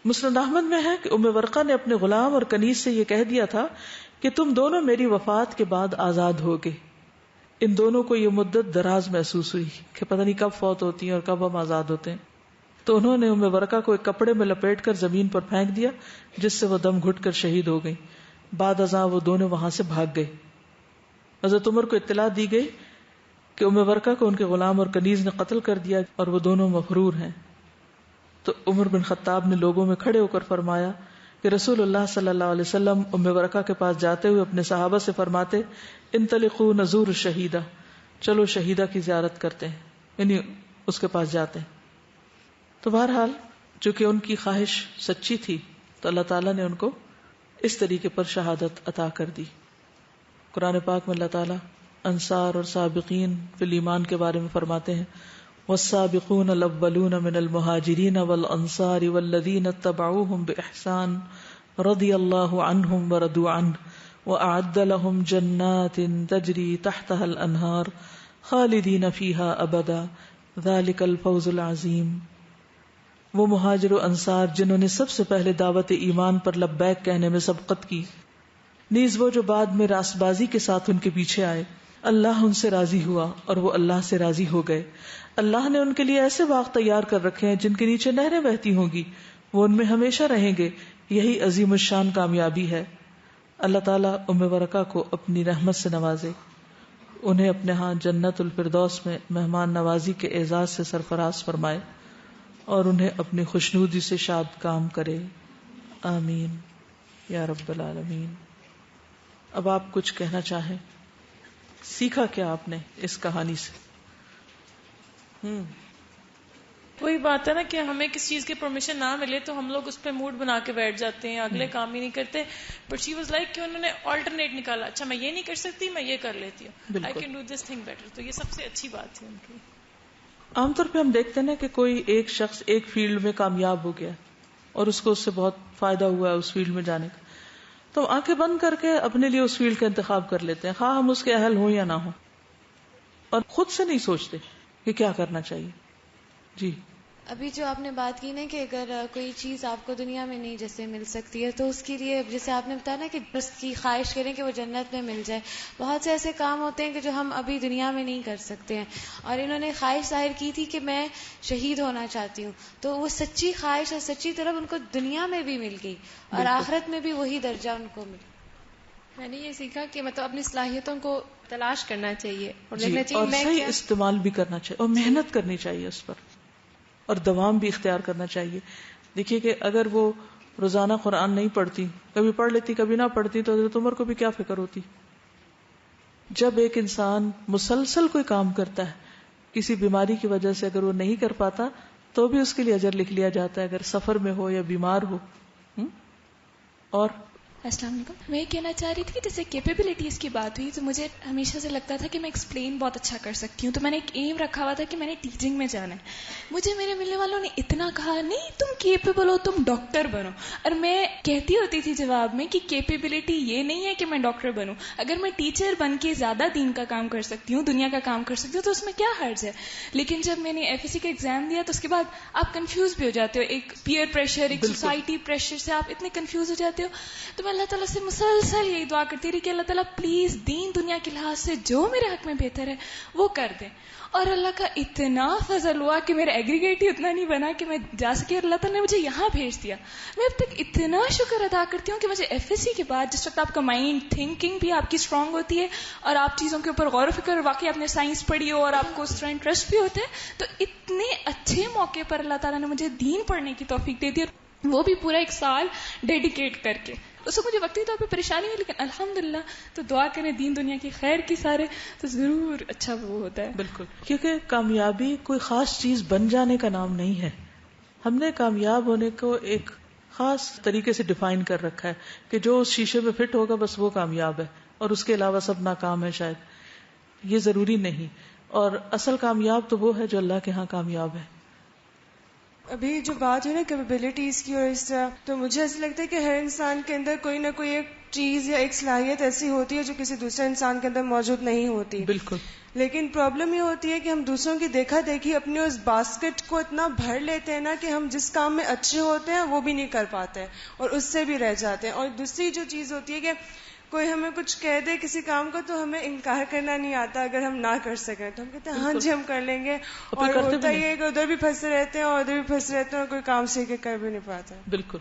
مسند احمد میں ہے کہ ام ورقہ نے اپنے غلام اور کنیز سے یہ کہہ دیا تھا کہ تم دونوں میری وفات کے بعد آزاد ہوگے. ان دونوں کو یہ مدت دراز محسوس ہوئی کہ پتہ نہیں کب فوت ہوتی ہیں اور کب ہم آزاد ہوتے ہیں. تو انہوں نے ام ورقہ کو ایک کپڑے میں لپیٹ کر زمین پر پھینک دیا جس سے وہ دم گھٹ کر شہید ہو گئی. بعد ازاں وہ دونوں وہاں سے بھاگ گئے. حضرت عمر کو اطلاع دی گئی کہ ام ورقہ کو ان کے غلام اور کنیز نے قتل کر دیا اور وہ دونوں مفرور ہیں. تو عمر بن خطاب نے لوگوں میں کھڑے ہو کر فرمایا کہ رسول اللہ صلی اللہ علیہ وسلم ام ورقہ کے پاس جاتے ہوئے اپنے صحابہ سے فرماتے انطلقوا نزور الشہیدہ، چلو شہیدہ کی زیارت کرتے ہیں، یعنی اس کے پاس جاتے ہیں. تو بہرحال چونکہ ان کی خواہش سچی تھی تو اللہ تعالیٰ نے ان کو اس طریقے پر شہادت عطا کر دی. قرآن پاک میں اللہ تعالیٰ انصار اور سابقین فی الایمان کے بارے میں فرماتے ہیں والسابقون الاولون من المہاجرین والانصار والذین اتبعوهم بإحسان رضی اللہ عنہم ورضوا عنہ وأعد لهم جنات تجری تحتها الانہار خالدین فیہا ابدا ذلک الفوز العظیم. وہ مہاجر و انصار جنہوں نے سب سے پہلے دعوت ایمان پر لبیک کہنے میں سبقت کی، نیز وہ جو بعد میں راست بازی کے ساتھ ان کے پیچھے آئے، اللہ ان سے راضی ہوا اور وہ اللہ سے راضی ہو گئے. اللہ نے ان کے لیے ایسے باغ تیار کر رکھے ہیں جن کے نیچے نہریں بہتی ہوں گی، وہ ان میں ہمیشہ رہیں گے. یہی عظیم الشان کامیابی ہے. اللہ تعالیٰ ام ورقہ کو اپنی رحمت سے نوازے، انہیں اپنے ہاں جنت الفردوس میں مہمان نوازی کے اعزاز سے سرفراز فرمائے اور انہیں اپنی خوشنودی سے شاد کام کرے. آمین یا رب العالمین. اب آپ کچھ کہنا چاہیں، سیکھا کیا آپ نے اس کہانی سے؟ وہی بات ہے نا کہ ہمیں کس چیز کی پرمیشن نہ ملے تو ہم لوگ اس پہ موڈ بنا کے بیٹھ جاتے ہیں، اگلے کام ہی نہیں کرتے. بٹ شی واز لائک کہ انہوں نے آلٹرنیٹ نکالا، اچھا میں یہ نہیں کر سکتی، میں یہ کر لیتی ہوں، I can do this thing better. تو یہ سب سے اچھی بات تھی ان کی. عام طور پہ ہم دیکھتے ہیں کہ کوئی ایک شخص ایک فیلڈ میں کامیاب ہو گیا اور اس کو اس سے بہت فائدہ ہوا ہے اس فیلڈ میں جانے کا، تو آنکھیں بند کر کے اپنے لیے اس فیلڈ کا انتخاب کر لیتے ہیں، خواہ ہم اس کے اہل ہوں یا نہ ہوں، اور خود سے نہیں سوچتے کہ کیا کرنا چاہیے. جی ابھی جو آپ نے بات کی نا کہ اگر کوئی چیز آپ کو دنیا میں نہیں جیسے مل سکتی ہے تو اس کے لیے جیسے آپ نے بتایا نا کہ اس کی خواہش کریں کہ وہ جنت میں مل جائے. بہت سے ایسے کام ہوتے ہیں کہ جو ہم ابھی دنیا میں نہیں کر سکتے ہیں، اور انہوں نے خواہش ظاہر کی تھی کہ میں شہید ہونا چاہتی ہوں، تو وہ سچی خواہش اور سچی طلب ان کو دنیا میں بھی مل گئی اور آخرت میں بھی وہی درجہ ان کو ملا. میں نے یہ سیکھا کہ مطلب اپنی صلاحیتوں کو تلاش کرنا چاہیے اور جی، دیکھنا چاہیے اور میں صحیح کیا استعمال بھی کرنا چاہیے اور محنت کرنی چاہیے اس پر، اور دوام بھی اختیار کرنا چاہیے. دیکھیے کہ اگر وہ روزانہ قرآن نہیں پڑھتی، کبھی پڑھ لیتی کبھی نہ پڑھتی، تو حضرت عمر کو بھی کیا فکر ہوتی. جب ایک انسان مسلسل کوئی کام کرتا ہے، کسی بیماری کی وجہ سے اگر وہ نہیں کر پاتا تو بھی اس کے لیے اجر لکھ لیا جاتا ہے، اگر سفر میں ہو یا بیمار ہو. اور السلام علیکم. میں یہ کہنا چاہ رہی تھی کہ جیسے کیپیبلٹیز کی بات ہوئی تو مجھے ہمیشہ سے لگتا تھا کہ میں ایکسپلین بہت اچھا کر سکتی ہوں، تو میں نے ایک ایم رکھا ہوا تھا کہ میں نے ٹیچنگ میں جانا ہے. مجھے میرے ملنے والوں نے اتنا کہا نہیں تم کیپیبل ہو، تم ڈاکٹر بنو، اور میں کہتی ہوتی تھی جواب میں کہ کیپیبلٹی یہ نہیں ہے کہ میں ڈاکٹر بنوں، اگر میں ٹیچر بن کے زیادہ دین کا کام کر سکتی ہوں، دنیا کا کام کر سکتی ہوں، تو اس میں کیا حرج ہے. لیکن جب میں نے ایف ایس سی کا ایگزام دیا تو اس کے بعد آپ کنفیوز بھی ہو جاتے ہو، ایک پیئر پریشر، ایک سوسائٹی پریشر سے آپ اتنے کنفیوز ہو جاتے ہو. تو میں اللہ تعالیٰ سے مسلسل یہی دعا کرتی رہی کہ اللہ تعالیٰ پلیز دین دنیا کے لحاظ سے جو میرے حق میں بہتر ہے وہ کر دیں. اور اللہ کا اتنا فضل ہوا کہ میرا ایگریگیٹ ہی اتنا نہیں بنا کہ میں جا سکے، اور اللہ تعالیٰ نے مجھے یہاں بھیج دیا. میں اب تک اتنا شکر ادا کرتی ہوں کہ مجھے ایف ایس سی کے بعد جس وقت آپ کا مائنڈ تھنکنگ بھی آپ کی اسٹرانگ ہوتی ہے اور آپ چیزوں کے اوپر غور و فکر، واقعی آپ نے سائنس پڑھی ہو اور آپ کو اس طرح انٹرسٹ بھی ہوتا ہے، تو اتنے اچھے موقع پر اللہ تعالیٰ نے مجھے دین پڑھنے کی توفیق دے دی، اور وہ بھی پورا 1 سال ڈیڈیکیٹ کر کے. اس کو مجھے وقتی طور پہ پریشانی ہوئی لیکن الحمدللہ. تو دعا کریں دین دنیا کی خیر کی سارے، تو ضرور اچھا وہ ہوتا ہے. بالکل، کیونکہ کامیابی کوئی خاص چیز بن جانے کا نام نہیں ہے. ہم نے کامیاب ہونے کو ایک خاص طریقے سے ڈیفائن کر رکھا ہے کہ جو اس شیشے میں فٹ ہوگا بس وہ کامیاب ہے، اور اس کے علاوہ سب ناکام ہے. شاید یہ ضروری نہیں، اور اصل کامیاب تو وہ ہے جو اللہ کے ہاں کامیاب ہے. ابھی جو بات ہے نا کیپیبلٹیز کی اور اس طرح، تو مجھے ایسا لگتا ہے کہ ہر انسان کے اندر کوئی نہ کوئی ایک چیز یا ایک صلاحیت ایسی ہوتی ہے جو کسی دوسرے انسان کے اندر موجود نہیں ہوتی. بالکل. لیکن پرابلم یہ ہوتی ہے کہ ہم دوسروں کی دیکھا دیکھی اپنے اس باسکٹ کو اتنا بھر لیتے ہیں نا کہ ہم جس کام میں اچھے ہوتے ہیں وہ بھی نہیں کر پاتے اور اس سے بھی رہ جاتے ہیں. اور دوسری جو چیز ہوتی ہے کہ کوئی ہمیں کچھ کہہ دے کسی کام کو تو ہمیں انکار کرنا نہیں آتا اگر ہم نہ کر سکیں، تو ہم کہتے ہیں ہاں جی ہم کر لیں گے، اور ہوتا یہ ہے کہ ادھر بھی پھنسے رہتے ہیں اور ادھر بھی پھنسے رہتے ہیں اور کوئی کام سیکھ کے کر بھی نہیں پاتا. بالکل.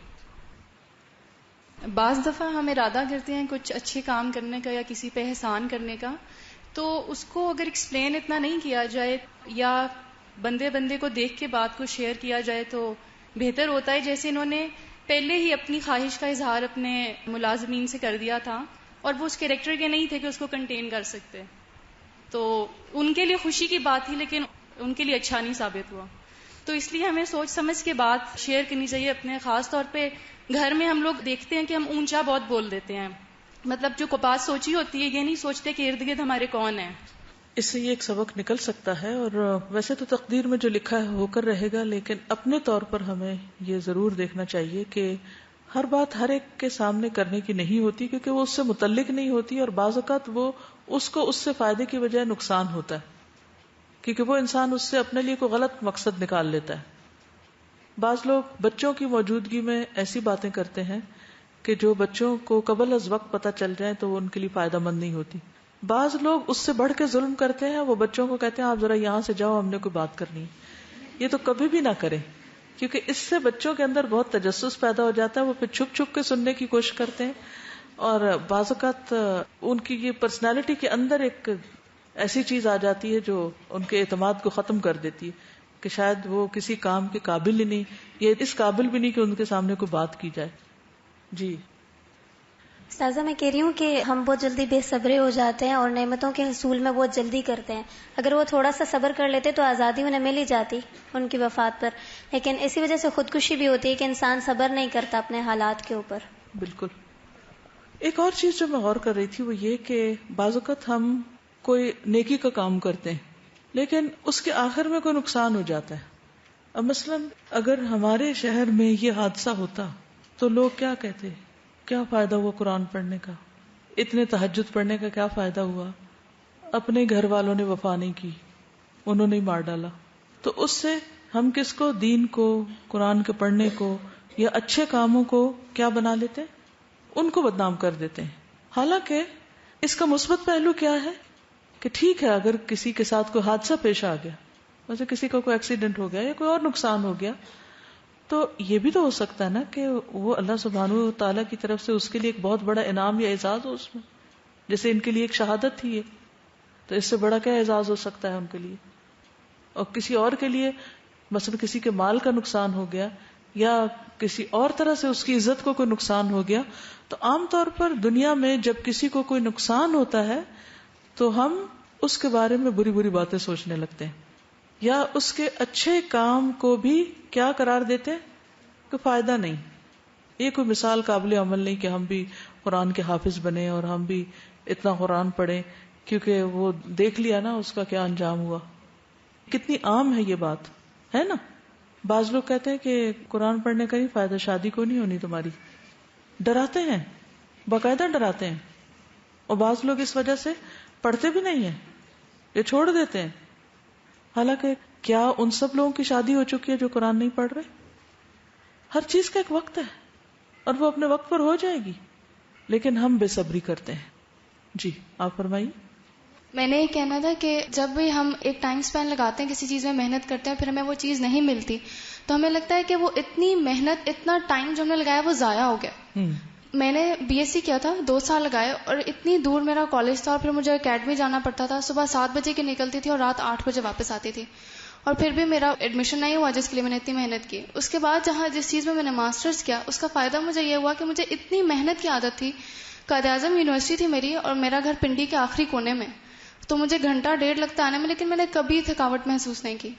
بعض دفعہ ہم ارادہ کرتے ہیں کچھ اچھے کام کرنے کا یا کسی پہ احسان کرنے کا، تو اس کو اگر ایکسپلین اتنا نہیں کیا جائے یا بندے کو دیکھ کے بات کو شیئر کیا جائے تو بہتر ہوتا ہے. جیسے انہوں نے پہلے ہی اپنی خواہش کا اظہار اپنے ملازمین سے کر دیا تھا، اور وہ اس کیریکٹر کے نہیں تھے کہ اس کو کنٹین کر سکتے. تو ان کے لیے خوشی کی بات تھی لیکن ان کے لیے اچھا نہیں ثابت ہوا. تو اس لیے ہمیں سوچ سمجھ کے بات شیئر کرنی چاہیے اپنے. خاص طور پہ گھر میں ہم لوگ دیکھتے ہیں کہ ہم اونچا بہت بول دیتے ہیں، مطلب جو بات سوچی ہوتی ہے یہ نہیں سوچتے کہ ارد گرد ہمارے کون ہیں. اس سے یہ ایک سبق نکل سکتا ہے، اور ویسے تو تقدیر میں جو لکھا ہے ہو کر رہے گا، لیکن اپنے طور پر ہمیں یہ ضرور دیکھنا چاہیے کہ ہر بات ہر ایک کے سامنے کرنے کی نہیں ہوتی، کیونکہ وہ اس سے متعلق نہیں ہوتی، اور بعض اوقات وہ اس کو اس سے فائدے کی بجائے نقصان ہوتا ہے، کیونکہ وہ انسان اس سے اپنے لیے کوئی غلط مقصد نکال لیتا ہے. بعض لوگ بچوں کی موجودگی میں ایسی باتیں کرتے ہیں کہ جو بچوں کو قبل از وقت پتہ چل جائے تو وہ ان کے لیے فائدہ مند نہیں ہوتی. بعض لوگ اس سے بڑھ کے ظلم کرتے ہیں، وہ بچوں کو کہتے ہیں آپ ذرا یہاں سے جاؤ، ہم نے کوئی بات کرنی ہے. یہ تو کبھی بھی نہ کریں، کیونکہ اس سے بچوں کے اندر بہت تجسس پیدا ہو جاتا ہے. وہ پھر چھپ چھپ کے سننے کی کوشش کرتے ہیں، اور بعض اوقات ان کی یہ پرسنالٹی کے اندر ایک ایسی چیز آ جاتی ہے جو ان کے اعتماد کو ختم کر دیتی ہے کہ شاید وہ کسی کام کے قابل ہی نہیں، یہ اس قابل بھی نہیں کہ ان کے سامنے کوئی بات کی جائے. جی استاذہ، میں کہہ رہی ہوں کہ ہم بہت جلدی بے صبرے ہو جاتے ہیں اور نعمتوں کے حصول میں بہت جلدی کرتے ہیں. اگر وہ تھوڑا سا صبر کر لیتے تو آزادی انہیں مل ہی جاتی ان کی وفات پر، لیکن اسی وجہ سے خودکشی بھی ہوتی ہے کہ انسان صبر نہیں کرتا اپنے حالات کے اوپر. بالکل. ایک اور چیز جو میں غور کر رہی تھی وہ یہ کہ بعض اوقات ہم کوئی نیکی کا کام کرتے ہیں لیکن اس کے آخر میں کوئی نقصان ہو جاتا ہے. اب مثلا اگر ہمارے شہر میں یہ حادثہ ہوتا تو لوگ کیا کہتے، کیا فائدہ ہوا قرآن پڑھنے کا، اتنے تہجد پڑھنے کا کیا فائدہ ہوا، اپنے گھر والوں نے وفا نہیں کی، انہوں نے مار ڈالا. تو اس سے ہم کس کو، دین کو، قرآن کے پڑھنے کو یا اچھے کاموں کو کیا بنا لیتے ہیں، ان کو بدنام کر دیتے ہیں. حالانکہ اس کا مثبت پہلو کیا ہے کہ ٹھیک ہے اگر کسی کے ساتھ کوئی حادثہ پیش آ گیا، ویسے کسی کا کوئی ایکسیڈنٹ ہو گیا یا کوئی اور نقصان ہو گیا، تو یہ بھی تو ہو سکتا ہے نا کہ وہ اللہ سبحانہ و تعالیٰ کی طرف سے اس کے لیے ایک بہت بڑا انعام یا اعزاز ہو اس میں. جیسے ان کے لیے ایک شہادت تھی یہ، تو اس سے بڑا کیا اعزاز ہو سکتا ہے ان کے لیے. اور کسی اور کے لیے مثلا کسی کے مال کا نقصان ہو گیا یا کسی اور طرح سے اس کی عزت کو کوئی نقصان ہو گیا، تو عام طور پر دنیا میں جب کسی کو کوئی نقصان ہوتا ہے تو ہم اس کے بارے میں بری بری باتیں سوچنے لگتے ہیں، یا اس کے اچھے کام کو بھی کیا قرار دیتے کہ فائدہ نہیں. یہ کوئی مثال قابل عمل نہیں کہ ہم بھی قرآن کے حافظ بنے اور ہم بھی اتنا قرآن پڑھیں، کیونکہ وہ دیکھ لیا نا اس کا کیا انجام ہوا. کتنی عام ہے یہ بات، ہے نا. بعض لوگ کہتے ہیں کہ قرآن پڑھنے کا ہی فائدہ، شادی کو نہیں ہونی تمہاری. ڈراتے ہیں، باقاعدہ ڈراتے ہیں. اور بعض لوگ اس وجہ سے پڑھتے بھی نہیں ہیں، یہ چھوڑ دیتے ہیں. حالانکہ کیا ان سب لوگوں کی شادی ہو چکی ہے جو قرآن نہیں پڑھ رہے؟ ہر چیز کا ایک وقت ہے اور وہ اپنے وقت پر ہو جائے گی، لیکن ہم بے صبری کرتے ہیں. جی آپ فرمائیے. میں نے یہ کہنا تھا کہ جب بھی ہم ایک ٹائم سپین لگاتے ہیں کسی چیز میں محنت کرتے ہیں پھر ہمیں وہ چیز نہیں ملتی تو ہمیں لگتا ہے کہ وہ اتنی محنت، اتنا ٹائم جو ہم نے لگایا وہ ضائع ہو گیا. میں نے بی ایس سی کیا تھا، 2 سال لگائے، اور اتنی دور میرا کالج تھا اور پھر مجھے اکیڈمی جانا پڑتا تھا. صبح 7 بجے کی نکلتی تھی اور رات 8 بجے واپس آتی تھی، اور پھر بھی میرا ایڈمیشن نہیں ہوا جس کے لیے میں نے اتنی محنت کی. اس کے بعد جس چیز میں نے ماسٹرز کیا اس کا فائدہ مجھے یہ ہوا کہ مجھے اتنی محنت کی عادت تھی. قائد اعظم یونیورسٹی تھی میری اور میرا گھر پنڈی کے آخری کونے میں، تو مجھے 1.5 گھنٹہ لگتا آنے میں، لیکن میں نے کبھی تھکاوٹ محسوس نہیں کی.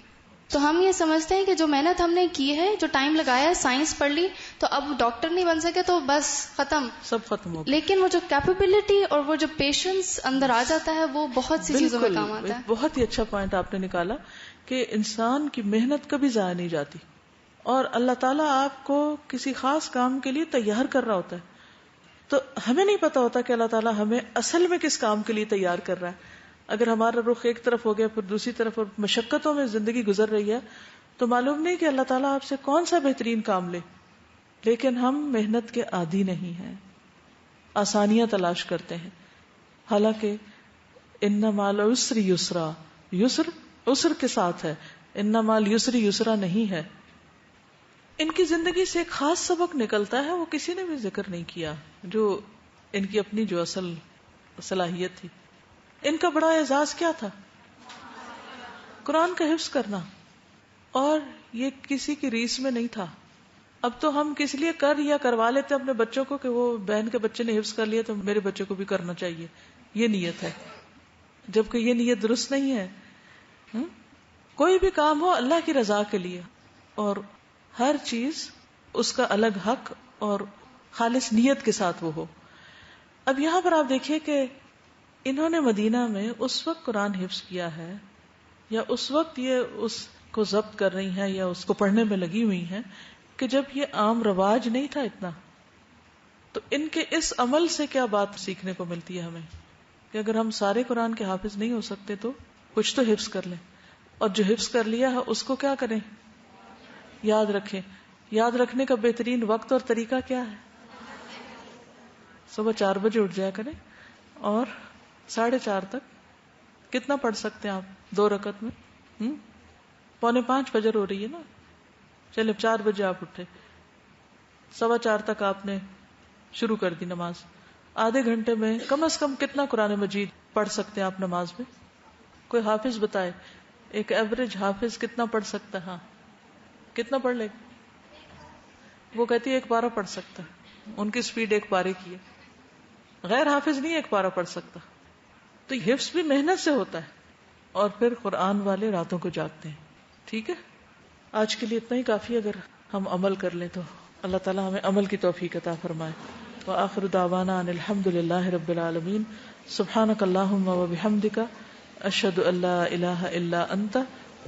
تو ہم یہ سمجھتے ہیں کہ جو محنت ہم نے کی ہے، جو ٹائم لگایا ہے، سائنس پڑھ لی تو اب ڈاکٹر نہیں بن سکے تو بس ختم، سب ختم ہو گیا. لیکن وہ جو کیپیبلٹی اور وہ جو پیشنس اندر آ جاتا ہے وہ بہت سی چیزوں میں کام آتا ہے. بہت ہی اچھا پوائنٹ آپ نے نکالا کہ انسان کی محنت کبھی ضائع نہیں جاتی، اور اللہ تعالیٰ آپ کو کسی خاص کام کے لیے تیار کر رہا ہوتا ہے. تو ہمیں نہیں پتا ہوتا کہ اللہ تعالیٰ ہمیں اصل میں کس کام کے لیے تیار کر رہا ہے. اگر ہمارا رخ ایک طرف ہو گیا پھر دوسری طرف اور مشقتوں میں زندگی گزر رہی ہے تو معلوم نہیں کہ اللہ تعالیٰ آپ سے کون سا بہترین کام لے. لیکن ہم محنت کے عادی نہیں ہیں، آسانیاں تلاش کرتے ہیں. حالانکہ ان مع العسر یسرا، یسر عسر کے ساتھ ہے، ان مع العسر یسرا نہیں ہے. ان کی زندگی سے ایک خاص سبق نکلتا ہے، وہ کسی نے بھی ذکر نہیں کیا، جو ان کی اپنی جو اصل صلاحیت تھی. ان کا بڑا اعزاز کیا تھا؟ قرآن کا حفظ کرنا. اور یہ کسی کی ریس میں نہیں تھا، اب تو ہم کس لیے کر یا کروا لیتے اپنے بچوں کو کہ وہ بہن کے بچے نے حفظ کر لیا تو میرے بچے کو بھی کرنا چاہیے، یہ نیت ہے، جبکہ یہ نیت درست نہیں ہے. کوئی بھی کام ہو اللہ کی رضا کے لیے، اور ہر چیز اس کا الگ حق اور خالص نیت کے ساتھ وہ ہو. اب یہاں پر آپ دیکھیے کہ انہوں نے مدینہ میں اس وقت قرآن حفظ کیا ہے یا اس وقت یہ اس کو ضبط کر رہی ہیں یا اس کو پڑھنے میں لگی ہوئی ہیں کہ جب یہ عام رواج نہیں تھا اتنا. تو ان کے اس عمل سے کیا بات سیکھنے کو ملتی ہے ہمیں کہ اگر ہم سارے قرآن کے حافظ نہیں ہو سکتے تو کچھ تو حفظ کر لیں، اور جو حفظ کر لیا ہے اس کو کیا کریں، یاد رکھیں. یاد رکھنے کا بہترین وقت اور طریقہ کیا ہے؟ صبح 4 بجے اٹھ جایا کریں اور 4:30 تک کتنا پڑھ سکتے ہیں آپ 2 رکعت میں؟ 4:45 فجر ہو رہی ہے نا، چلے 4 بجے آپ اٹھے، 4:15 تک آپ نے شروع کر دی نماز. آدھے گھنٹے میں کم از کم کتنا قرآن مجید پڑھ سکتے ہیں آپ نماز میں؟ کوئی حافظ بتائے ایک ایوریج حافظ کتنا پڑھ سکتا ہے؟ ہاں کتنا پڑھ لے گا؟ وہ کہتی ہے 1 پارہ پڑھ سکتا ہے، ان کی سپیڈ 1 پارے کی ہے. غیر حافظ نہیں 1 پارہ پڑھ سکتا. تو حفظ بھی محنت سے ہوتا ہے. اور پھر قرآن والے راتوں کو جاگتے ہیں. ٹھیک ہے، آج کے لیے اتنا ہی کافی. اگر ہم عمل کر لیں تو اللہ تعالی ہمیں عمل کی توفیق عطا فرمائے. وآخر دعوانا ان الحمد للہ رب العالمین. سبحانک اللہم وبحمدک، اشہد ان لا الہ الا انت،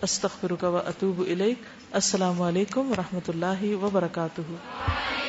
استغفرک واتوب الیک. السلام علیکم ورحمۃ اللہ وبرکاتہ.